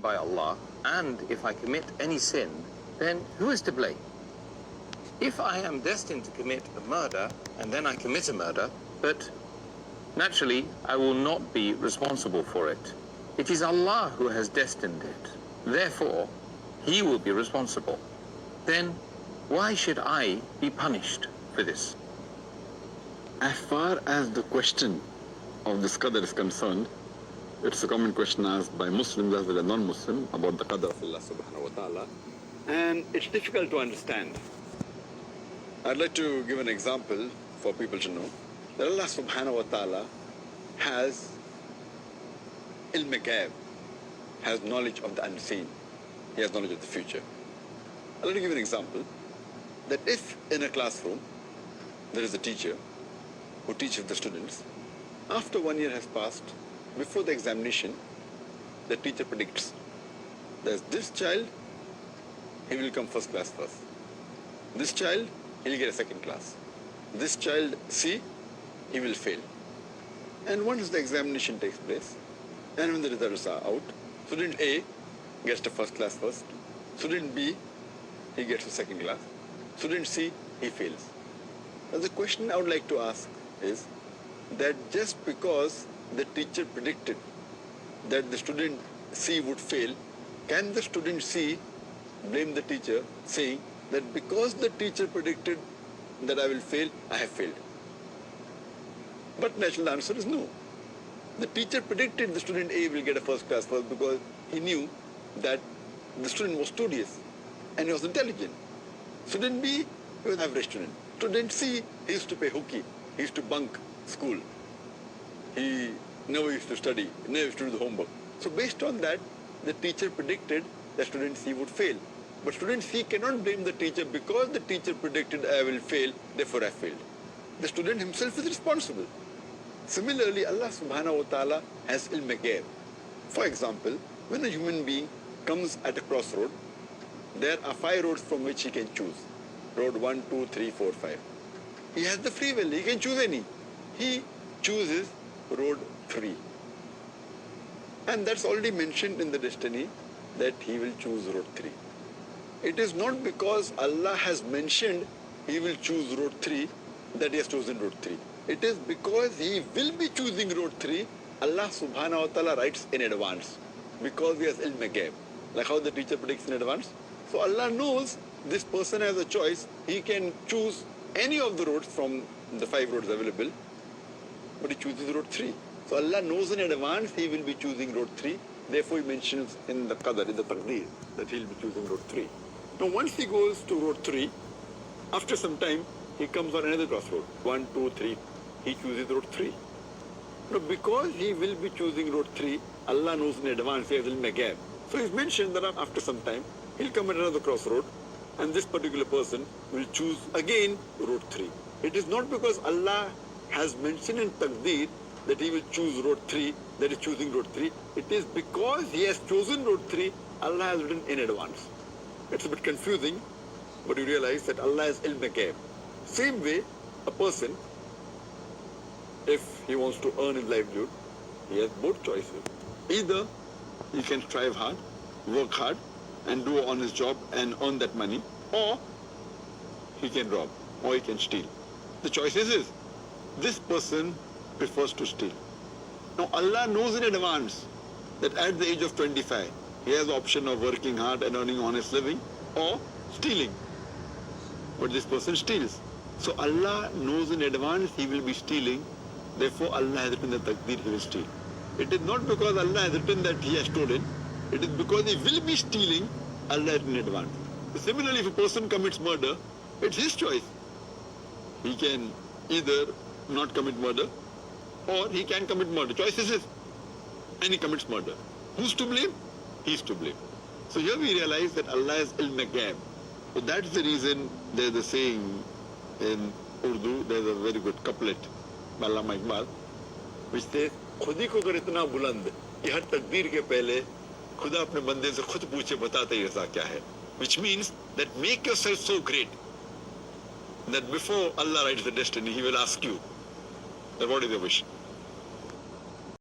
by Allah, and if I commit any sin, then who is to blame? If I am destined to commit a murder, and then I commit a murder, but naturally I will not be responsible for it. It is Allah who has destined it. Therefore, He will be responsible. Then, why should I be punished for this? As far as the question of this qadr is concerned, it's a common question asked by Muslims as well as non-Muslims about the qadr of Allah subhanahu wa ta'ala, and it's difficult to understand. I'd like to give an example for people to know that Allah subhanahu wa ta'ala has ilm ghaib, has knowledge of the unseen. He has knowledge of the future. I'd like to give an example that if in a classroom there is a teacher who teaches the students, after 1 year has passed, before the examination, the teacher predicts that this child, he will come first class first. This child, he'll get a second class. This child, C, he will fail. And once the examination takes place, and when the results are out, student A gets the first class first, student B, he gets the second class, student C, he fails. Now the question I would like to ask is that just because the teacher predicted that the student C would fail, can the student C blame the teacher saying that because the teacher predicted that I will fail, I have failed? But natural answer is no. The teacher predicted the student A will get a first class first because he knew that the student was studious and he was intelligent. Student B, he was an average student. Student C, he used to play hooky. He used to bunk school. He never used to study, never used to do the homework. So based on that, the teacher predicted that student C would fail. But student C cannot blame the teacher because the teacher predicted I will fail, therefore I failed. The student himself is responsible. Similarly, Allah subhanahu wa ta'ala has ilm ghaib. For example, when a human being comes at a crossroad, there are 5 roads from which he can choose. Road 1, 2, 3, 4, 5. He has the free will, he can choose any. He chooses road 3. And that's already mentioned in the destiny that he will choose road 3. It is not because Allah has mentioned he will choose road 3 that he has chosen road 3. It is because he will be choosing road 3, Allah subhanahu wa ta'ala writes in advance. Because he has ilm ghaib. Like how the teacher predicts in advance. So Allah knows this person has a choice. He can choose any of the roads from the 5 roads available, but he chooses road 3. So Allah knows in advance he will be choosing road 3. Therefore he mentions in the qadr, in the taqdeer, that he will be choosing road 3. Now once he goes to road 3, after some time he comes on another crossroad. 1, 2, 3. He chooses road 3. Now because he will be choosing road 3, Allah knows in advance he has ilm ghaib. So he's mentioned that after some time he'll come at another crossroad and this particular person will choose again road 3. It is not because Allah has mentioned in taqdeer that he will choose road 3, that is choosing road 3. It is because he has chosen road 3, Allah has written in advance. It's a bit confusing, but you realize that Allah has ilm ghaib. Same way, a person, if he wants to earn his livelihood, he has both choices. Either he can strive hard, work hard, and do on his job and earn that money, or he can rob, or he can steal. The choice is this person prefers to steal. Now Allah knows in advance that at the age of 25, he has the option of working hard and earning honest living, or stealing. But this person steals. So Allah knows in advance he will be stealing, therefore Allah has written the taqdeer he will steal. It is not because Allah has written that he has stolen, it is because he will be stealing, Allah has written in advance. Similarly, if a person commits murder, it's his choice. He can either not commit murder, or he can commit murder. Choice is his. And he commits murder. Who's to blame? He's to blame. So here we realize that Allah is ilm ghaib. So that's the reason there's a saying in Urdu, there's a very good couplet by Allama Iqbal, which says, खुद ही को अगर इतना बुलंद कि हर तकदीर के पहले खुदा अपने बंदे से खुद पूछे बताते ही रज़ा क्या है. Which means that make yourself so great that before Allah writes the destiny, He will ask you that what is your wish.